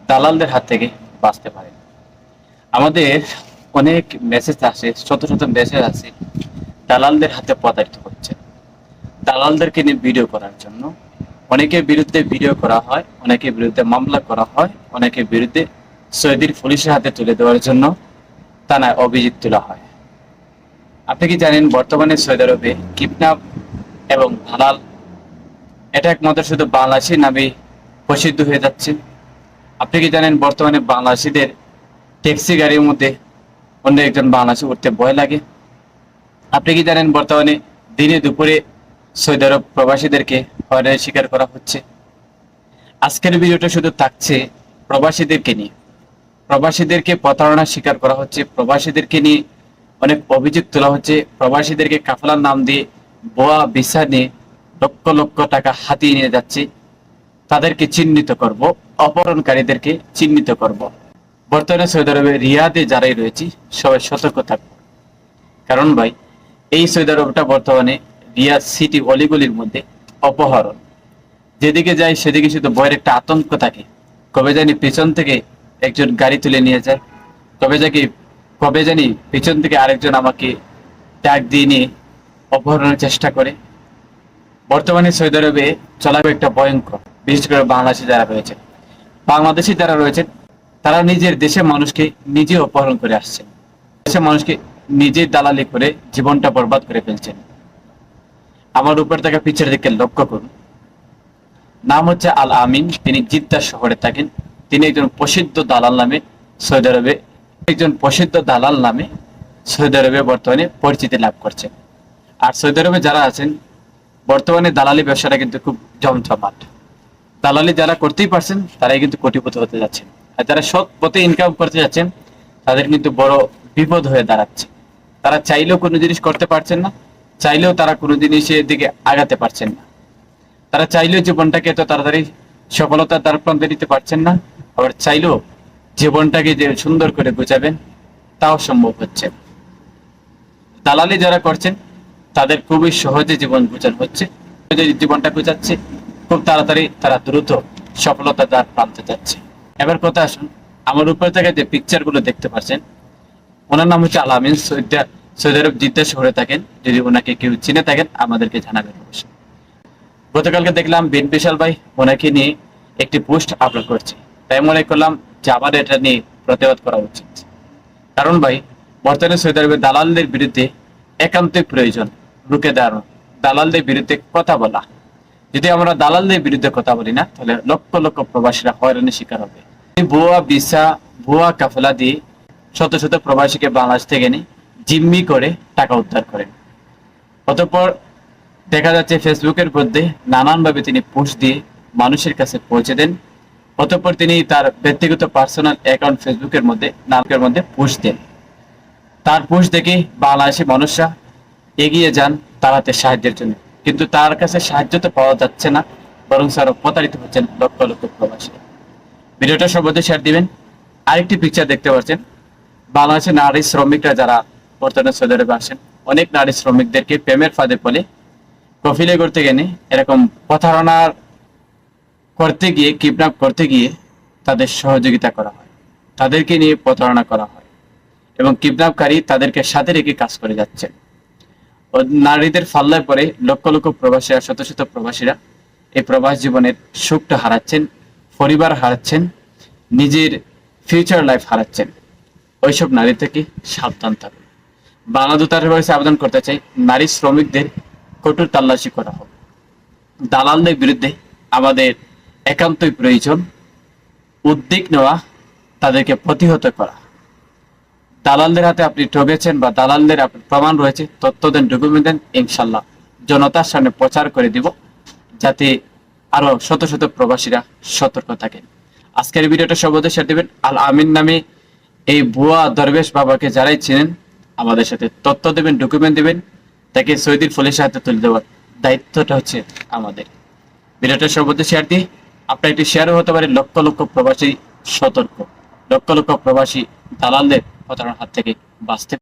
দালালদের হাত থেকে বাঁচতে পারেন। আমাদের অনেক মেসেজ আসে, শত শত মেসেজ আছে, দালালদের হাতে প্রতারিত হচ্ছে। দালালদেরকে নিয়ে ভিডিও করার জন্য অনেকের বিরুদ্ধে ভিডিও করা হয়, অনেকের বিরুদ্ধে মামলা করা হয়, অনেকের বিরুদ্ধে সৌদির পুলিশের হাতে তুলে দেওয়ার জন্য থানায় অভিযোগ তোলা হয়। আপনি কি জানেন বর্তমানে সৌদি আরবে কিডন্যাপ এবং দালাল এটা একমাত্র শুধু বাংলাদেশি নামে প্রসিদ্ধ হয়ে যাচ্ছে? আপনি কি জানেন বর্তমানে বাংলাদেশিদের ট্যাক্সি গাড়ির মধ্যে অন্য একজন বাংলাদেশি উঠতে ভয় লাগে? আপনি কি জানেন বর্তমানে দিনে দুপুরে সৌদি আরব প্রবাসীদেরকে হয়রানির শিকার করা হচ্ছে? আজকের ভিডিওটা শুধু থাকছে প্রবাসীদেরকে নিয়ে। প্রবাসীদেরকে প্রতারণার শিকার করা হচ্ছে, প্রবাসীদেরকে নিয়ে অনেক অভিযোগ তোলা হচ্ছে, প্রবাসীদেরকে কাফালার নাম দিয়ে ভুয়া ভিসা নিয়ে লক্ষ লক্ষ টাকা হাতিয়ে নিয়ে যাচ্ছে। তাদেরকে চিহ্নিত করব, অপহরণকারীদেরকে চিহ্নিত করব। বর্তমানে সৌদি আরবে রিয়াদে যারাই রয়েছে সবাই সতর্ক থাকবে। কারণ ভাই, এই সৌদি আরবটা বর্তমানে রিয়াদ সিটি অলিগলির মধ্যে অপহরণ। যেদিকে যায় সেদিকে শুধু ভয়ের একটা আতঙ্ক থাকে। কবে জানি পিছন থেকে একজন গাড়ি তুলে নিয়ে যায়, কবে জানি পিছন থেকে আরেকজন আমাকে ট্যাগ দিয়ে নিয়ে অপহরণের চেষ্টা করে। বর্তমানে সৌদি আরবে চলাবে একটা ভয়ঙ্কর, বিশেষ করে বাংলাদেশি যারা রয়েছেন তারা নিজের দেশের মানুষকে নিজে অপহরণ করে আসছেন, দেশের মানুষকে নিজে দালালি করে জীবনটা বরবাদ করে ফেলছেন। আমার উপর থেকে পিছের দিকে লক্ষ্য করুন। নাম হচ্ছে আল আমিন, তিনি জিদ্দা শহরে থাকেন। তিনি একজন প্রসিদ্ধ দালাল নামে সৌদি আরবে বর্তমানে পরিচিতি লাভ করছেন। আর সৌদি আরবে যারা আছেন বর্তমানে দালালি ব্যবসাটা কিন্তু খুব জমজমাট। দালালি যারা করতেই পারছেন তারাই কিন্তু কোটিপতি হতে যাচ্ছেন, আর যারা সৎ পথে ইনকাম করতে যাচ্ছেন তাদের কিন্তু বড় বিপদ হয়ে দাঁড়াচ্ছে। তারা চাইলেও কোনো জিনিস করতে পারছেন না, চাইলেও তারা কোনো জিনিসের দিকে আগাতে পারছেন না। তারা চাইলেও জীবনটাকে এত তাড়াতাড়ি সফলতার দ্বার প্রান্তে দিতে পারছেন না, আবার চাইলেও জীবনটাকে যে সুন্দর করে গুছাবেন তাও সম্ভব হচ্ছে। দালালি যারা করছেন তাদের খুবই সহজে জীবন গুছানো হচ্ছে, জীবনটা গুছাচ্ছে খুব তাড়াতাড়ি, তারা দ্রুত সফলতার দ্বার প্রান্তে যাচ্ছে। এবার কথা আসুন, আমার উপর থেকে যে পিকচার গুলো দেখতে পাচ্ছেন, ওনার নাম হচ্ছে আল আমিন, সৌদি আরব জিদ্দা শহরে থাকেন। যদি ওনাকে কেউ চিনে থাকেন আমাদেরকে জানাবেন অবশ্যই। গতকালকে দেখলাম বিন বিশাল ভাই ওনাকে নিয়ে একটি পোস্ট আপলোড করছে, তাই মনে করলাম যে আবার এটা নিয়ে প্রতিবাদ করা উচিত। কারণ ভাই, বর্তমানে সৌদি আরবের দালালদের বিরুদ্ধে একান্তই প্রয়োজন রুখে দাঁড়ানো, দালালদের বিরুদ্ধে কথা বলা। যদি আমরা দালালদের বিরুদ্ধে কথা বলি না, তাহলে লক্ষ লক্ষ প্রবাসীরা হয়রানির শিকার হবে। ভুয়া ভিসা, ভুয়া কাফেলা দিয়ে শত শত প্রবাসীকে বাংলাদেশ থেকে নিয়ে জিম্মি করে টাকা উদ্ধার করেন। অতঃপর দেখা যাচ্ছে ফেসবুকের মধ্যে নানানভাবে তিনি পোস্ট দিয়ে মানুষের কাছে পৌঁছে দেন। অতঃপর তিনি তার ব্যক্তিগত পার্সোনাল অ্যাকাউন্ট ফেসবুকের মধ্যে পোস্ট দেন। তার পোস্ট দেখে বাংলাদেশি মানুষরা এগিয়ে যান তারাতে সাহায্যের জন্য, কিন্তু তার কাছে সাহায্য তো পাওয়া যাচ্ছে না, বরং আরো প্রতারিত হচ্ছেন লক্ষ লক্ষ প্রবাসী। ভিডিওটা সর্বদা শেয়ার দিবেন। আরেকটি পিকচার দেখতে পাচ্ছেন, বাংলাদেশের নারী শ্রমিকরা যারা বর্তমানে সৌদি আরবে আসেন, অনেক নারী শ্রমিকদেরকে প্রেমের ফাঁদে বলে কফিলে করতে গেলে এরকম প্রতারণার করতে গিয়ে, কিডন্যাপ করতে গিয়ে তাদের সহযোগিতা করা হয়, তাদেরকে নিয়ে প্রতারণা করা হয় এবং কিডন্যাপকারী তাদেরকে সাথে রেখে কাজ করে যাচ্ছে। নারীদের ফাল্লায় পরে লক্ষ লক্ষ প্রবাসীরা, শত শত প্রবাসীরা এই প্রবাস জীবনের সুখটা হারাচ্ছেন, পরিবার হারাচ্ছেন, নিজের ফিউচার লাইফ হারাচ্ছেন। ওইসব নারী থেকে সাবধান থাকুন। বাংলা দূতাবাসের কাছে আবেদন করতে চাই, নারী শ্রমিকদের কঠোর তল্লাশি করা হোক। দালালদের বিরুদ্ধে আমাদের একান্তই প্রয়োজন উদ্যোগ নেওয়া, তাদেরকে প্রতিহত করা। দালালদের হাতে আপনি ঠকেছেন বা দালালদের প্রমাণ রয়েছে, তথ্য দেন, ডকুমেন্ট দেন, ইনশাল্লাহ জনতার সামনে প্রচার করে দিব, যাতে আরো শত শত প্রবাসীরা সতর্ক থাকেন। আজকের ভিডিওটা সর্বদা শেয়ার দিবেন। আল আমিন নামে এই ভুয়া দরবেশ বাবাকে যারাই চিনেন আমাদের সাথে তথ্য দেবেন, ডকুমেন্ট দেবেন, তাকে সৌদির পুলিশের হাতে তুলে দেওয়ার দায়িত্বটা হচ্ছে আমাদের। ভিডিওটা সর্বদা শেয়ার দিয়ে আপনার একটি শেয়ারও হতে পারে লক্ষ লক্ষ প্রবাসী সতর্ক, লক্ষ লক্ষ প্রবাসী দালালদের প্রতারণার হাত থেকে বাঁচতে।